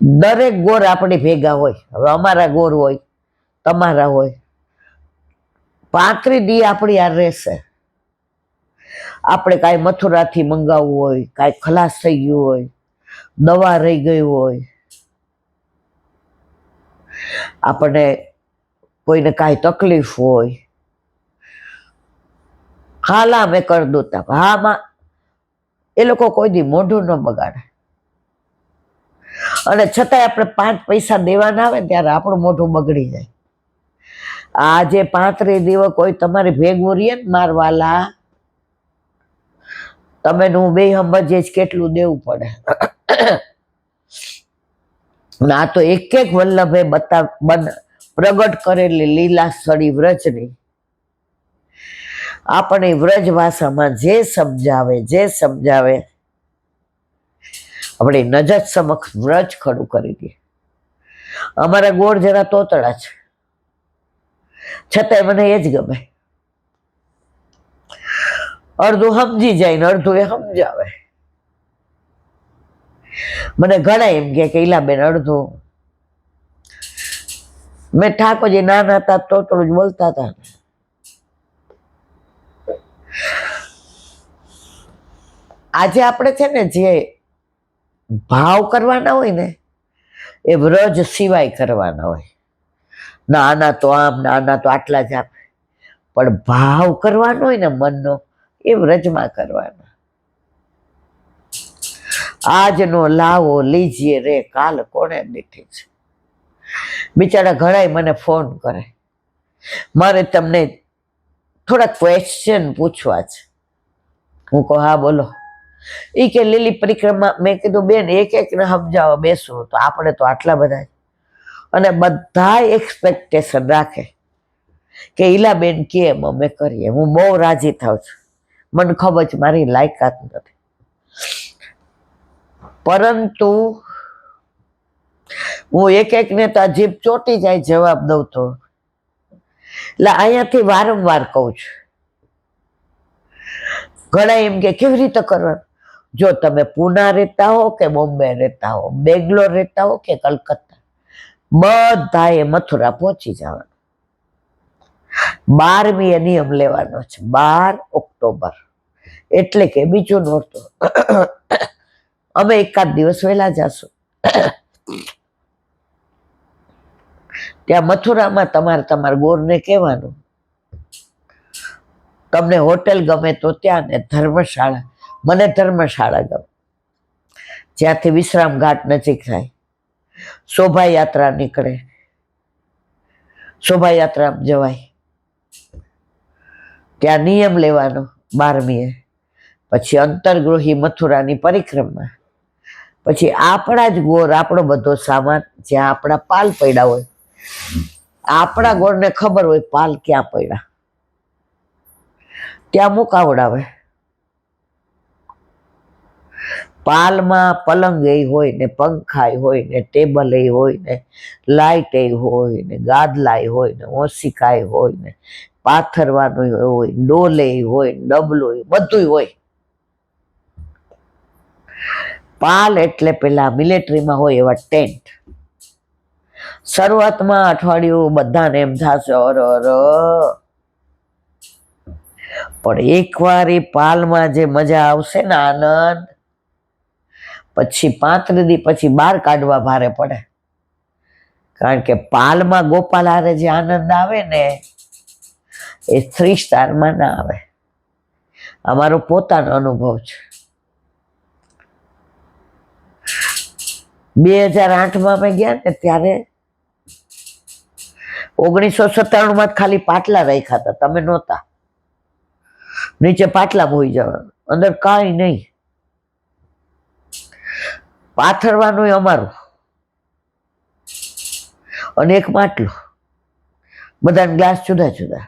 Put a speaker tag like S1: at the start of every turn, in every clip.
S1: દરેક ગોર આપણી ભેગા હોય. હવે અમારા ગોર હોય, તમારા હોય, 35 દી આપણી આ રહેશે. આપણે કાંઈ મથુરાથી મંગાવવું હોય, કાંઈ ખલાસ થઈ ગયું હોય, દવા રહી ગઈ હોય, આપણને કોઈને કાંઈ તકલીફ હોય, હાલા મેં કરી દોતા હામાં એ લોકો કોઈ દી મોઢું ન બગાડે. અને છતાંય આપણે 5 પૈસા દેવાના આવે ને ત્યારે આપણું મોઢું બગડી જાય. આજે 35 દિવસ કોઈ તમારી ભેગું રહીએ ને મારવાલા, તમે હું બે સમજીએ કેટલું દેવું પડે. આ તો એક એક વલ્લભે પ્રગટ કરેલી લીલા સળી વ્રજની આપણે વ્રજ ભાષામાં જે સમજાવે આપણી નજર સમક્ષ વ્રજ ખડું કરી દે. અમારા ગોળ જરા તોતળા છે, છતાંય મને એ જ ગમે. અડધું સમજી જાય ને અડધું એ સમજાવે. મને ઘણા એમ કે ઈલાબેન અડધું, મેં ઠાકોરજી નાના હતા તો થોડું જ બોલતા હતા. આજે આપણે છે ને જે ભાવ કરવાના હોય ને એ વ્રજ સિવાય કરવાના હોય. નાના તો આમ, નાના તો આટલા જ આપે, પણ ભાવ કરવાનો હોય ને મનનો એ વ્રજમાં કરવાનો. આજનો લાવો લીજીએ રે, કાલ કોણે દીઠી છે. બિચારા ઘણાય મને ફોન કરે, મારે તમને થોડા ક્વેશ્ચન પૂછવા છે. હું કહું હા બોલો. એ કે લીલી પરિક્રમા, મેં કીધું બેન એક એક ને સમજાવો બેસું તો આપણે તો આટલા બધા, અને બધા એક્સપેક્ટેશન રાખે કે ઈલાબેન કેમ અમે કરીએ. હું બહુ રાજી થાઉં છું, મને ખબર છે મારી લાયકાત નથી, પરંતુ હું એક એક ને તો જીભ ચોટી જાય જવાબ દઉં તો. એટલે અહીંયાથી વારંવાર કહું છું. ઘણા એમ કે કેવી રીતે કરવાનું? જો તમે પૂના રહેતા હો કે બોમ્બે રહેતા હો, બેંગ્લોર રહેતા હો કે કલકત્તા, બધાએ મથુરા પહોંચી જવાનું. 12મી એ નિયમ લેવાનો છે, 12 ઓક્ટોબર, એટલે કે બીજું નોરતું. અમે એકાદ દિવસ વહેલા જશું. ત્યાં મથુરામાં તમારે તમારા ગોરને કહેવાનું તમને હોટેલ ગમે તો ત્યાં, ને ધર્મશાળા, મને ધર્મશાળા ગમે જ્યાંથી વિશ્રામ ઘાટ નજીક થાય. શોભાયાત્રા નીકળે, શોભાયાત્રામાં જવાય. ત્યાં નિયમ લેવાનો 12મીએ, પછી અંતર્ગૃહી મથુરાની પરિક્રમા, પછી આપણા જ ગોર, આપણો બધો સામાન જ્યાં આપણા પાલ પડ્યા હોય, આપણા ગોળને ખબર હોય પાલ ક્યાં પડ્યા, ત્યાં મુકાવડાવે. પાલમાં પલંગ એ હોય ને, પંખા હોય ને, ટેબલ એ હોય ને, લાઈટ એ હોય ને, ગાદલા હોય ને, ઓશિકા હોય ને, પાથરવાનું હોય, ડોલે હોય, ડબલો બધું હોય. પાલ એટલે પેલા મિલિટરીમાં હોય એવા ટેન્ટ. શરૂઆતમાં અઠવાડિયું બધાને એમ થશે અર, પણ એકવાર એ પાલમાં જે મજા આવશે ને, આનંદ, પછી 35 દી પછી બહાર કાઢવા ભારે પડે. કારણ કે પાલમાં ગોપાલ હારે જે આનંદ આવે ને એ 3 સ્ટારમાં ના આવે. અમારો પોતાનો અનુભવ છે. 2008માં અમે ગયા ને ત્યારે 1997માં ખાલી પાટલા રાખ્યા હતા, તમે નહોતા. નીચે પાટલા હોઈ જવાનું, અંદર કાંઈ નહીં. પાથરવાનું અમારું, અને એક માટલું, બધાને ગ્લાસ જુદા જુદા.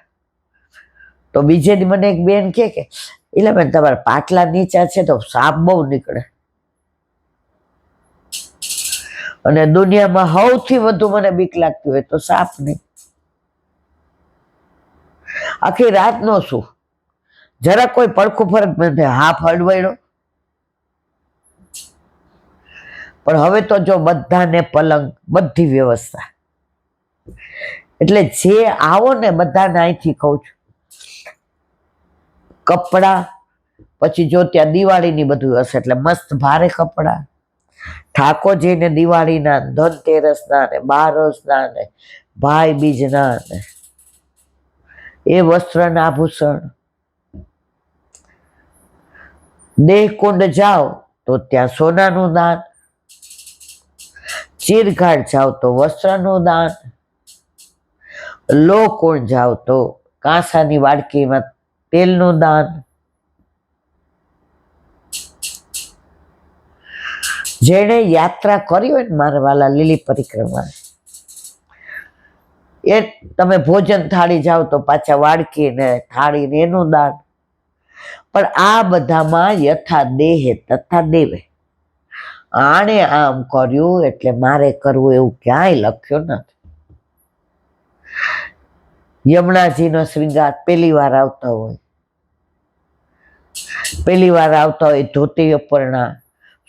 S1: તો બીજે દી મને એક બેન કે એટલે બેન તમારા પાટલા નીચા છે તો સાપ બહુ નીકળે. અને દુનિયામાં સૌથી વધુ મને બીક લાગતી હોય તો સાપ નહીં. આખી રાત નો શું, જરા કોઈ પડખું ફરક નથી, હાફ અડવાડ્યો પણ હવે તો જો બધાને પલંગ, બધી વ્યવસ્થા, એટલે જે આવો ને બધાને અહીંથી કહું છું, કપડા, પછી જો ત્યાં દિવાળીની બધું હશે એટલે મસ્ત ભારે કપડા, ઠાકોરજીને દિવાળીના, ધનતેરસના ને બારસના ને ભાઈ બીજના ને એ વસ્ત્ર ને આભૂષણ. દેહકુંડ જાઓ તો ત્યાં સોનાનું દાન, ચીરઘાટ જાઓ તો વસ્ત્રનું દાન, લોહકુંડ જાઓ તો કાંસાની વાડકીમાં તેલનું દાન. જેણે યાત્રા કરી હોય ને મારા વાલા લીલી પરિક્રમા, એ તમે ભોજન થાળી જાઓ તો પાછા વાડકી ને થાળી ને એનું દાન. પણ આ બધામાં યથા દેહે તથા દેવે, આણે આમ કર્યું એટલે મારે કરવું એવું ક્યાંય લખ્યું નથી. યમુનાજીનો શ્રૃંગાર પહેલી વાર આવતા હોય, પહેલી વાર આવતા હોય ધોતી અપરણા,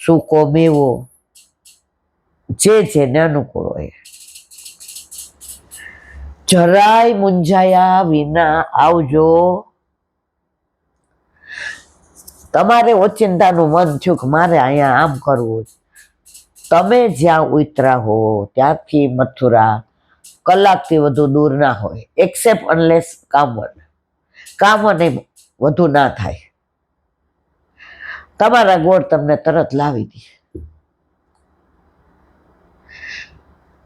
S1: સૂકો મેવો, જેને અનુકૂળ હોય. જરાય મૂંઝાયા વિના આવજો. તમારે ઓચિંતાનું મન થયું કે મારે અહીંયા આમ કરવું, તમે જ્યાં ઉતરા હો ત્યાંથી મથુરા કલાકથી વધુ દૂર ના હોય, એક્સેપ્ટ અનલેસ કામન એ વધુ ના થાય. તમારા ગોળ તમને તરત લાવી દે.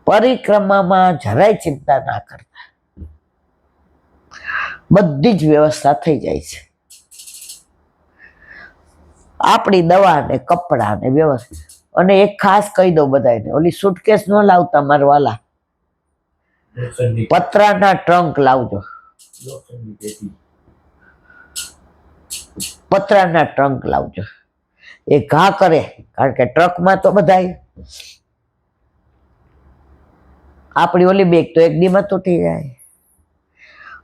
S1: પરિક્રમામાં જરાય ચિંતા ના કરતા, બધી જ વ્યવસ્થા થઈ જાય છે. આપણી દવા ને કપડા ને વ્યવસ્થા. અને એક ખાસ કહી દઉં બધાને, ઓલી સુટકેસ ન લાવતા મારા વાલા, પતરાના ટ્રંક લાવજો. પતરાના ટ્રંક લાવજો, એ ઘા કરે. કારણ કે ટ્રકમાં તો બધા, આપણી ઓલી બેગ તો એક દીમાં તૂટી જાય.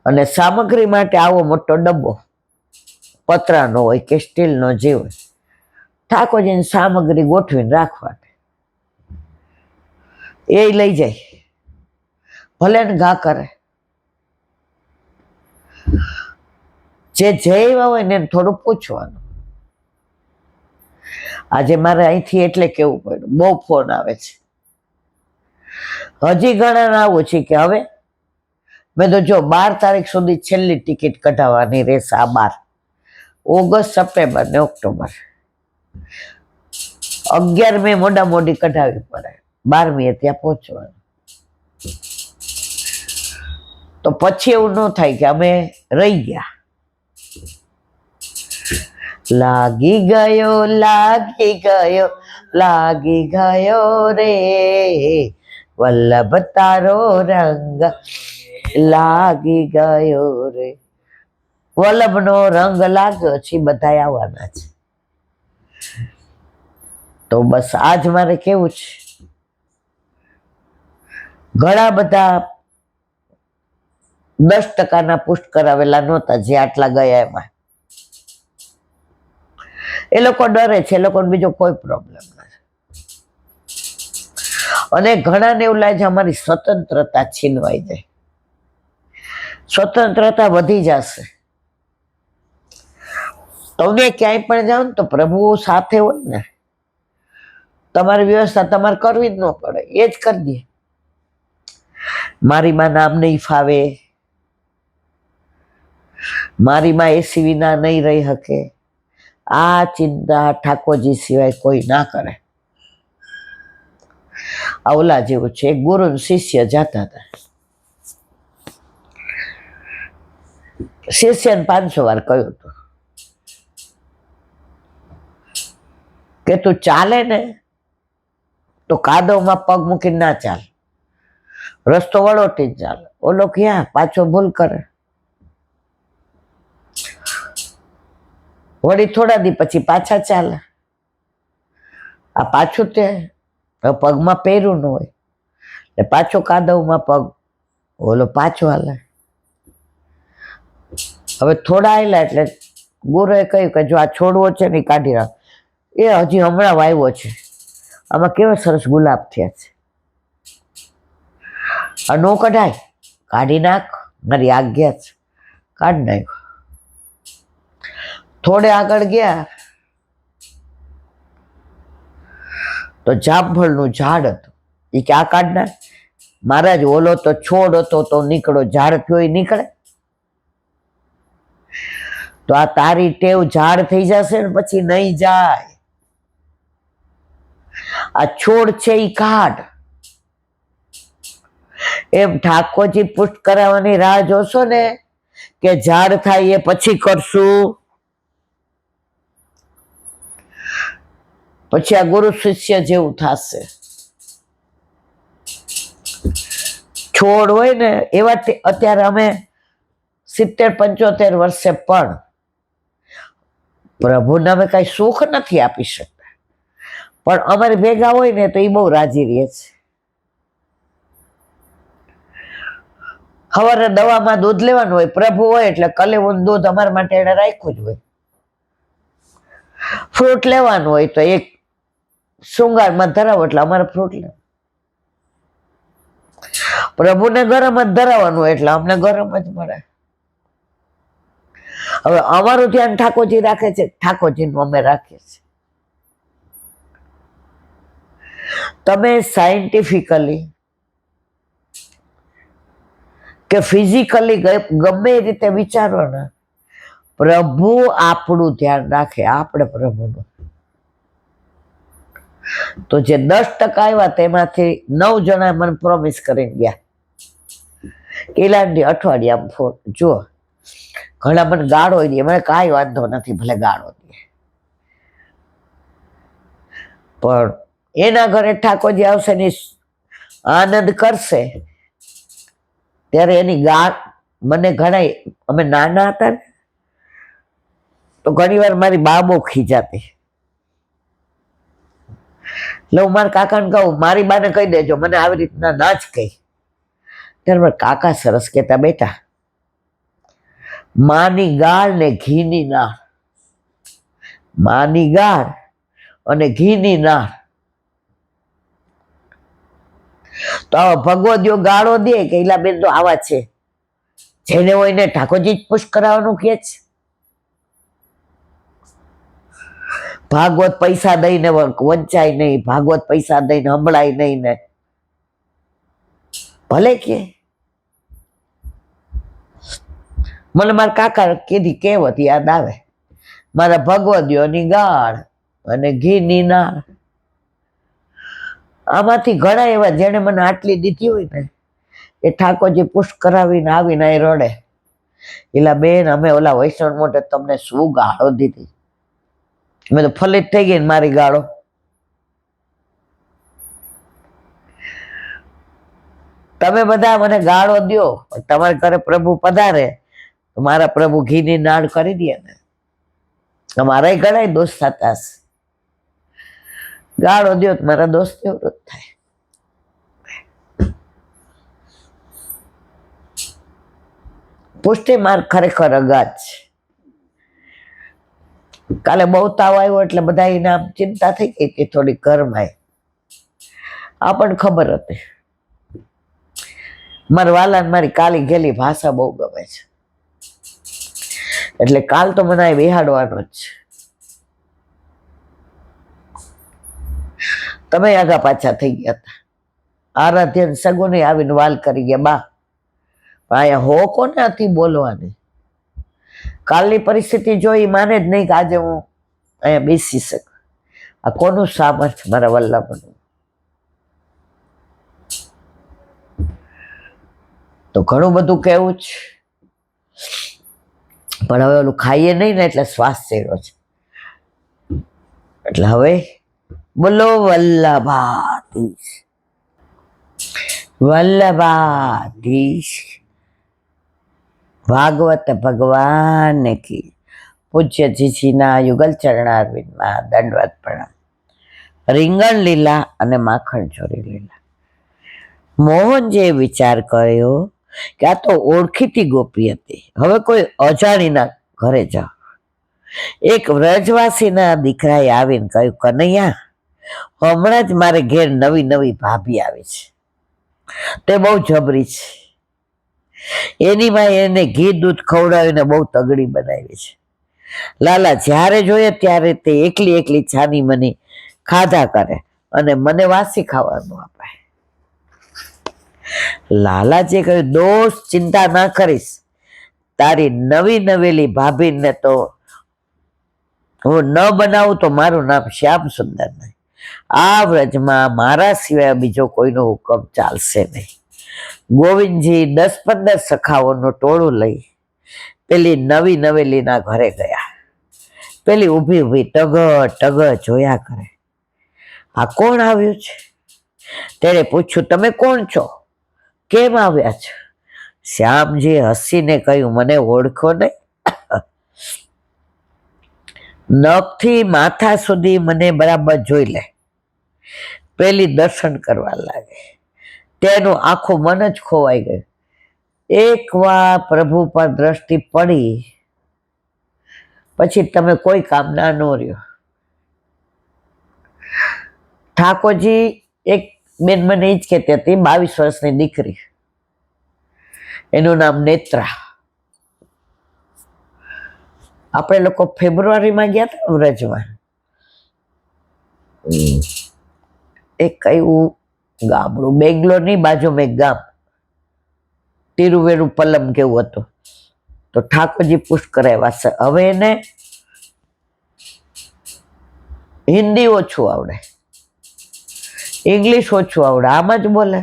S1: અને સામગ્રી માટે આવો મોટો ડબ્બો પતરાનો હોય કે સ્ટીલનો જે હોય, ઠાકોરજીની સામગ્રી ગોઠવીને રાખવાની, એ લઈ જાય. ભલે ને ઘા કરે, જે જઈવા હોય ને થોડું પૂછવાનું. આજે મારે અહીંથી એટલે કેવું પડ્યું, બહુ ફોન આવે છે. હજી ઘણા આવું છે કે હવે મેં તો જો 12 તારીખ સુધી છેલ્લી ટિકિટ કઢાવવાની રહેશે. આ 12 ઓગસ્ટ, સપ્ટેમ્બર ને ઓક્ટોબર, 11 મે મોડા મોડી કઢાવવી પડે, 12મીએ ત્યાં પહોંચવાનું. તો પછી એવું ન થાય કે અમે રહી ગયા. લાગી ગયો, લાગી ગયો, લાગી ગયો રે વલ્લભ તારો રંગ, લાગી ગયો રે. વલ્લભનો રંગ લાગ્યો છે, બધા આવવાના છે. તો બસ આજ મારે કેવું છે, ઘણા બધા 10% પુષ્ટ કરાવેલા નહોતા જે આટલા ગયા એમાં. એ લોકો ડરે છે, એ લોકોને બીજો કોઈ પ્રોબ્લેમ નથી. અને ઘણાને એવું લાગે છે અમારી સ્વતંત્રતા છીનવાઈ જાય. સ્વતંત્રતા વધી જશે. તમે ક્યાંય પણ જાઓ ને તો પ્રભુ સાથે હોય ને, તમારી વ્યવસ્થા તમારે કરવી જ ન પડે, એ જ કરી દે. મારી માં નામ નહીં ફાવે, મારી માં એસી વિના નહીં રહી શકે, આ ચિંતા ઠાકોરજી સિવાય કોઈ ના કરે. આ ઓલા જેવું છે, એક ગુરુ શિષ્ય જતા હતા. શિષ્યને 500 વાર કહ્યું હતું કે તું ચાલે ને તો કાદવમાં પગ મૂકીને ના ચાલ, રસ્તો વળોટી જ ચાલે. ઓલો ક્યાં પાછો ભૂલ કરે, વળી થોડા દી પછી પાછા ચાલે. આ પાછું તે પગમાં પહેર્યું ન હોય એટલે પાછો કાદવમાં પગ, ઓલો પાછો હાલે. હવે થોડા આવેલા એટલે ગુરુએ કહ્યું કે જો આ છોડવો છે ને કાઢી રાખ. એ હજી હમણાં વાવ્યો છે આમાં કેવા સરસ ગુલાબ થયા છે. આ નો કઢાય, કાઢી નાખ, મારી આજ્ઞા છે, કાઢી નાખ. થોડે આગળ ગયા તો જામફળનું ઝાડ હતું. એ કે આ કાઢ નાખ. મહારાજ ઓલો તો છોડ હતો તો નીકળો, ઝાડ થયો એ નીકળે? તો આ તારી ટેવ ઝાડ થઈ જશે ને પછી નહીં જાય. આ છોડ છે એ કાઢ. એમ ઠાકોરજી પુષ્ટ કરાવવાની રાહ જોશો ને કે ઝાડ થાય એ પછી કરશું, પછી આ ગુરુ શિષ્ય જેવું થશે. છોડ હોય ને એવા અત્યારે અમે 70-75 વર્ષે પણ પ્રભુને અમે કઈ સુખ નથી આપી શકતા, પણ અમારે ભેગા હોય ને તો એ બહુ રાજી રહે છે. સવારે દવામાં દૂધ લેવાનું હોય, પ્રભુ હોય એટલે કલેવું દૂધ અમારા માટે એને રાખ્યું જ હોય. ફ્રૂટ લેવાનું હોય તો એક શૃંગારમાં ધરાવો એટલે અમારે ફ્રૂટ લેવું. પ્રભુને ગરમ જ ધરાવવાનું એટલે અમને ગરમ જ મળે. હવે અમારું ધ્યાન ઠાકોરજી રાખે છે, ઠાકોરજીનું અમે રાખીએ છીએ. તમે સાયન્ટિફિકલી કે ફિઝિકલી ગમે એ રીતે વિચારો ને, પ્રભુ આપણું ધ્યાન રાખે, આપણે પ્રભુનું. તો જે 10% આવ્યા તેમાંથી 9 જણા મને પ્રોમિસ કરીને ગયા કિલાંડી અઠવાડિયામાં ફોન. જુઓ, ઘણા મને ગાળો દે, મને કાંઈ વાંધો નથી, ભલે ગાળો દે, પણ એના ઘરે ઠાકોરજી આવશે ને આનંદ કરશે ત્યારે એની ગાળ મને ઘણા, અમે નાના હતા ને તો ઘણી વાર મારી બા બહુ ખીજાતી. એટલે હું મારા કાકાને કહું, મારી બાને કહી દેજો મને આવી રીતના ના જ કહી. ત્યારે મારા કાકા સરસ કહેતા, બેટા માની ગાળ ને ઘીની નાળ, માની ગાળ અને ઘીની નાળ. તો આવા ભગવદીઓ ગાળો દે કે એલા બેન તો આવા છે, જેને હોય ને ઠાકોરજી જ પુષ્ટ કરાવવાનું કે છે. ભાગવત પૈસા દઈને વંચાય નહીં, ભાગવત પૈસા દઈને સંભળાય નહીં ને ભલે કે. મને મારા કાકા કીધી કહેવત યાદ આવે, મારા ભગવદીઓની ગાળ અને ઘીની નાળ. આમાંથી ઘણા એવા જેને મને આટલી દીધી હોય ને એ ઠાકોરજી પુષ્ટ કરાવીને આવીને એ રડે, એલા બેન અમે ઓલા વૈષ્ણવ મોટે તમને શું ગાળો દીધી. મેં તો ફલિત થઈ ગઈ ને મારી ગાળો. તમે બધા મને ગાળો દો, તમારા ઘરે પ્રભુ પધારે તો મારા પ્રભુ ઘીની નાળ કરી દે ને. તમારા ઘણા દોષ થતા હશે, ગાળો દો તો મારા દોસ્ત નિવૃત્ત થાય. પુષ્ટિ માર્ગ ખરેખર અગાધ છે. કાલે બહુ તાવ આવ્યો એટલે બધા એના ચિંતા થઈ ગઈ કે થોડી ઘરમાં. આપણને ખબર હતી. મારા વાલા મારી કાલી ગેલી ભાષા બહુ ગમે છે એટલે કાલ તો મને આ બેહાડવાનો જ છે. તમે આગા પાછા થઈ ગયા હતા. આરાધ્ય સગુને આવીને વાલ કરી ગયા, બા અહીંયા હો કોને હતી બોલવાની. કાલની પરિસ્થિતિ જોઈ માને જ નહીં કે આજે હું અહીંયા બેસી શકું. આ કોનું સામર્થ્ય મારા વલ્લભનું. તો ઘણું બધું કહેવું છે, પણ હવે ઓલું ખાઈએ નહીં ને એટલે શ્વાસ ચડ્યો છે. એટલે હવે બોલો વલ્લભાધીશ, વલ્લભાધીશ. ભાગવત ભગવાન કી પૂજ્ય જીજીના યુગલ ચરણારવિંદમાં દંડવત પ્રણામ. રીંગણ લીલા અને માખણ ચોરી લીલા. મોહનજીએ વિચાર કર્યો કે આ તો ઓળખીતી ગોપી હતી, હવે કોઈ અજાણીના ઘરે જાઓ. એક વ્રજવાસીના દીકરાએ આવીને કહ્યું, કનૈયા હમણાં જ મારે ઘેર નવી નવી ભાભી આવી છે, તે બહુ જબરી છે. એની માં એને ઘી દૂધ ખવડાવીને બહુ તગડી બનાવી છે. લાલા જ્યારે જોઈએ ત્યારે તે એકલી એકલી છાની મની ખાધા કરે અને મને વાસી ખાવાનું આપે. લાલાજીએ કહ્યું, દોસ્ત ચિંતા ના કરીશ, તારી નવી નવેલી ભાભીને તો હું ન બનાવું તો મારું નામ શ્યામ સુંદર નહીં. આ વ્રજમાં મારા સિવાય બીજો કોઈનો હુકમ ચાલશે નહીં. ગોવિંદજી 10-15 સખાઓનું ટોળું લઈ પેલી નવી નવેલીના ઘરે ગયા. પેલી ઊભી ઊભી ટગ ટગ જોયા કરે. આ કોણ આવ્યું છે? તેણે પૂછ્યું, તમે કોણ છો? કેમ આવ્યા છો? શ્યામજી હસીને કહ્યું, મને ઓળખો નહીં? નખથી માથા સુધી મને બરાબર જોઈ લે. પેલી દર્શન કરવા લાગે. તેનું આખું મન જ ખોવાઈ ગયું. એકવાર પ્રભુ પર દ્રષ્ટિ પડી પછી તમે કોઈ કામના ન રહ્યો. ઠાકોરજી એક બેન મને જ કહેતી હતી, 22 વર્ષની દીકરી, એનું નામ નેત્રા. આપણે લોકો ફેબ્રુઆરીમાં ગયા હતા વ્રજમાં. એક કયું ગામડું, બેંગ્લોરની બાજુમાં એક ગામ, તિરુવેરુપલ્લમ કેવું હતું. તો ઠાકોરજી પુશ કરાવ્યા છે. હવે એને હિન્દી ઓછું આવડે, ઇંગ્લિશ ઓછું આવડે, આમ જ બોલે.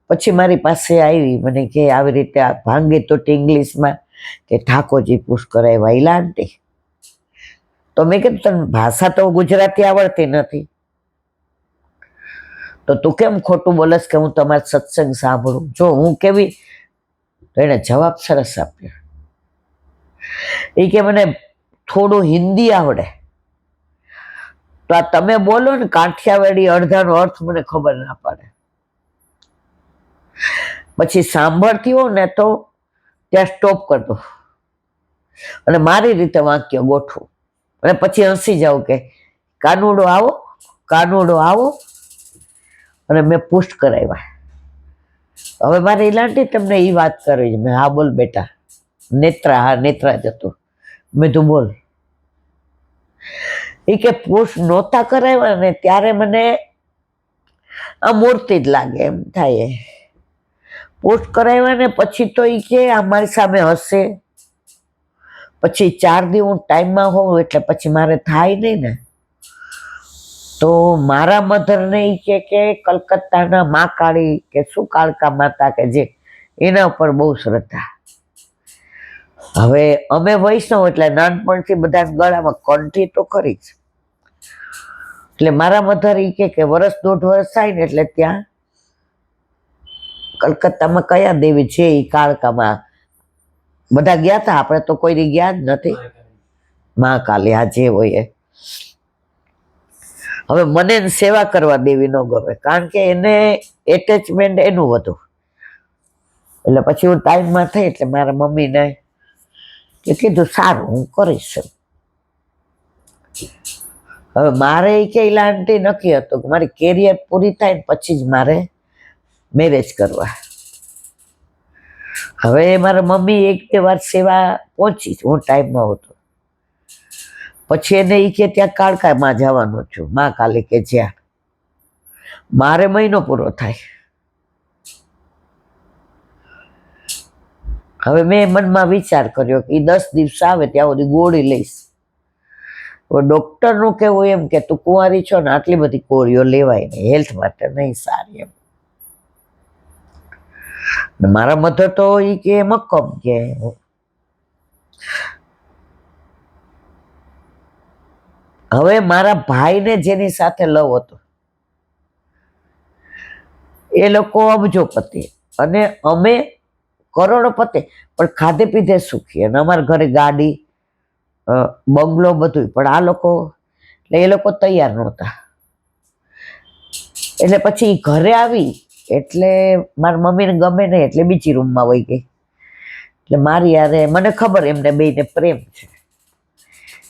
S1: પછી મારી પાસે આવી, મને કે આવી રીતે આ ભાંગી તૂટી ઇંગ્લિશમાં કે ઠાકોરજી પુશ કરાવ્યા ઈલાંટી. તો મેં કીધું, તને ભાષા તો ગુજરાતી આવડતી નથી, તો તું કેમ ખોટું બોલસ કે હું તમારો સત્સંગ સાંભળું? જો હું કેવી. તો એને જવાબ સરસ આપ્યો. એ કે મને થોડું હિન્દી આવડે, તો આ તમે બોલો ને કાઠિયાવાડી, અડધાનો અર્થ મને ખબર ના પડે. પછી સાંભળતી હોઉં ને તો ત્યાં સ્ટોપ કરતો અને મારી રીતે વાક્ય ગોઠવું અને પછી હસી જાઉં કે કાનુડો આવો, કાનુડો આવો. અને મેં પુષ્ટ કરાવ્યા. હવે મારે ઈલાંટી તમને એ વાત કરવી છે. મેં હા બોલ બેટા. નેત્રા, હા નેત્રા જ હતું. મેં તું બોલ. એ કે પુષ્ટ નહોતા કરાવ્યા ને ત્યારે મને આ મૂર્તિ જ લાગે એમ થાય. પુષ્ટ કરાવ્યા ને પછી તો એ કે અમારી સામે હશે. પછી 4 દી હું ટાઈમમાં હોઉં એટલે પછી મારે થાય નહીં ને. તો મારા મધરને એ કે કલકત્તાના મા કાળી કે શું કાળકા માતા કે જે, એના ઉપર બહુ શ્રદ્ધા. હવે અમે વૈષ્ણવ એટલે નાનપણથી બધા ગળામાં કંઠી તો ખરી જ. એટલે મારા મધર એ કે 1-1.5 વર્ષ થાય ને એટલે ત્યાં કલકત્તામાં કયા દેવી છે એ કાળકામાં બધા ગયા હતા. આપણે તો કોઈ ગયા જ નથી. મહાકાલી, આ જે હોય. હવે મને સેવા કરવા દેવી ન ગમે, કારણ કે એને એટેચમેન્ટ એનું હતું. એટલે પછી હું ટાઈમમાં થઈ એટલે મારા મમ્મીને કીધું સારું હું કરીશ. હવે મારે એ કે આંટી નક્કી હતું કે મારી કેરિયર પૂરી થાય ને પછી જ મારે મેરેજ કરવા. હવે મારા મમ્મી 1-2 વાર સેવા પહોંચી, હું ટાઈમમાં હતો. પછી એને એ કે ત્યાં કાળકામાં જવાનું છું, મા કાલી કે જ્યાં મારે મહિનો પૂરો થાય. હવે મેં મનમાં વિચાર કર્યો કે 10 દિવસ આવે ત્યાં સુધી ગોળી લઈશ. હવે ડૉક્ટરનું કહેવું એમ કે તું કુંવારી છો ને આટલી બધી ગોળીઓ લેવાય નહીં, હેલ્થ માટે નહીં સારી એમ. મારા મધર તો એ કે મક્કમ કે હવે મારા ભાઈને જેની સાથે લવ હતો એ લોકો અબજોપતિ અને અમે કરોડોપતિ, પણ ખાધે પીધે સુખી. અને અમારા ઘરે ગાડી, બંગલો બધું. પણ આ લોકો એટલે એ લોકો તૈયાર નહોતા. એટલે પછી ઘરે આવી એટલે મારા મમ્મીને ગમે નહીં એટલે બીજી રૂમમાં વહી ગઈ. એટલે મારી યારે મને ખબર એમને બેયને પ્રેમ છે.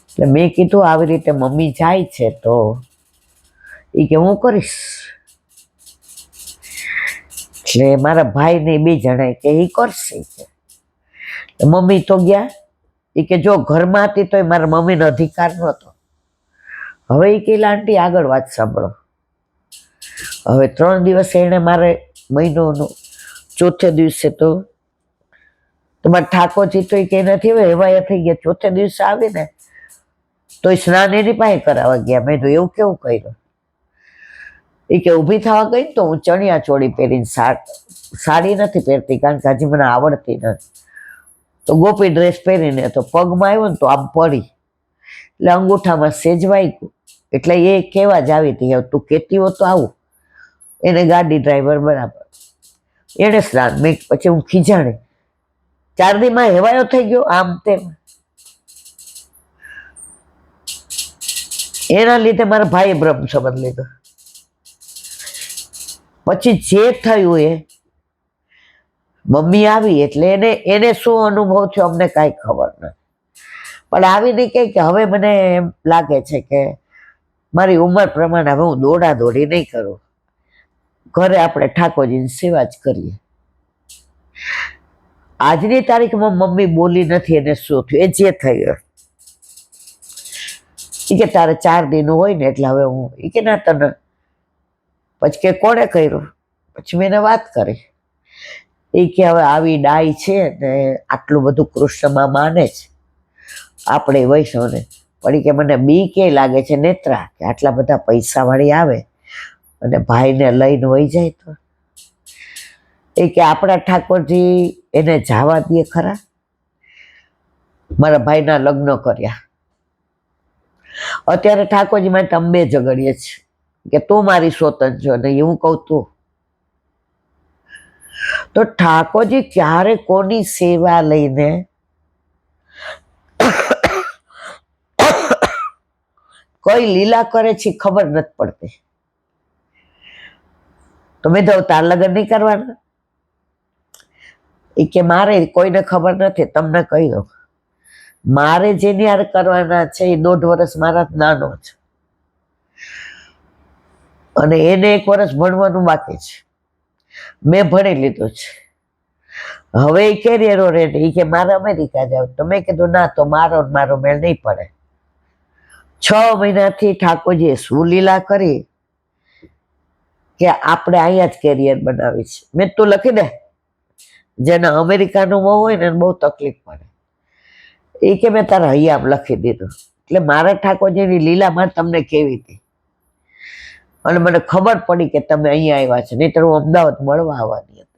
S1: એટલે મેં કીધું આવી રીતે મમ્મી જાય છે તો એ કે હું કરીશ. એટલે મારા ભાઈ ને 2 જણા કે એ કરશે. મમ્મી તો ગયા. એ કે જો ઘરમાં હતી તો મારા મમ્મીનો અધિકાર નહોતો. હવે એ કે આંટી આગળ વાત સાંભળો. હવે 3 દિવસ એને મારે મહિનોનો ચોથે દિવસે તો તમારે ઠાકોરજી તો એ કે નથી હવે હેવાયા થઈ ગયા. ચોથે દિવસે આવીને તો એ સ્નાન એની પાસે કરાવવા ગયા. મેં તો એવું કેવું કર્યું. એ કે ઊભી થવા ગઈ તો હું ચણિયા ચોળી પહેરીને, સાડી નથી પહેરતી કારણ કે હજી મને આવડતી નથી, તો ગોપી ડ્રેસ પહેરીને તો પગમાં આવ્યો ને તો આમ પડી, એટલે અંગૂઠામાં સેજવાઈ ગયું. એટલે એ કહેવા જ આવી હતી, તું કહેતી હો તો આવું. એને ગાડી ડ્રાઈવર બરાબર, એને સ્નાન. મેં પછી હું ખીજાણી, 4 દીમાં હેવાયો થઈ ગયો આમ તેમ. એના લીધે મારા ભાઈએ બ્રહ્મ સંબંધ લીધો. પછી જે થયું એ મમ્મી આવી એટલે એને શું અનુભવ થયો અમને કાંઈ ખબર નથી. પણ આવીને કહે કે હવે મને એમ લાગે છે કે મારી ઉંમર પ્રમાણે હવે હું દોડા દોડી નહીં કરું, ઘરે આપણે ઠાકોરજીની સેવા જ કરીએ. આજની તારીખમાં મમ્મી બોલી નથી. એને શું થયું એ જે થયું એ કે તારે 4 દીનું હોય ને એટલે હવે હું. એ કે ના તને. પછી કે કોણે કર્યું? પછી મેં એને વાત કરી. એ કે હવે આવી ડાય છે ને આટલું બધું કૃષ્ણમાં માને છે આપણે વૈષ્ણવને. પણ એ કે મને બી કે લાગે છે નેત્રા કે આટલા બધા પૈસા વાળી આવે અને ભાઈને લઈને વહી જાય તો. એ કે આપણા ઠાકોરજી એને જવા દે ખરા? મારા ભાઈના લગ્ન કર્યા, અત્યારે ઠાકોરજી માટે અમે 2 ઝઘડીએ છીએ કે તું મારી સ્વતંત્ર છો ને હું કહું તું. તો ઠાકોરજી ક્યારે કોની સેવા લઈને કઈ લીલા કરે છે ખબર નથી પડતી. તો મેં તો તાર લગ્ન નહીં કરવાના? એ કે મારે કોઈને ખબર નથી, તમને કહી દઉં. મારે જેની હારે કરવાના છે એ 1.5 વર્ષ મારા નાનો છે અને એને 1 વર્ષ ભણવાનું બાકી છે. મેં ભણી લીધું છે. હવે એ કેરિયરો રેટ. એ કે મારે અમેરિકા જાવ. તો મેં કીધું ના, તો મારો મેળ નહીં પડે. 6 મહિનાથી ઠાકોરજીએ શું લીલા કરી કે આપણે અહીંયા જ કેરિયર બનાવી છે. મેં તું લખી દે, જેને અમેરિકાનું બહુ હોય ને એને બહુ તકલીફ પડે. એ કે મેં તારા હૈયામ લખી દીધું. એટલે મારા ઠાકોરજીની લીલામાં તમને કેવી હતી અને મને ખબર પડી કે તમે અહીંયા આવ્યા છે, નહીં તો હું અમદાવાદ મળવા આવવાની હતી.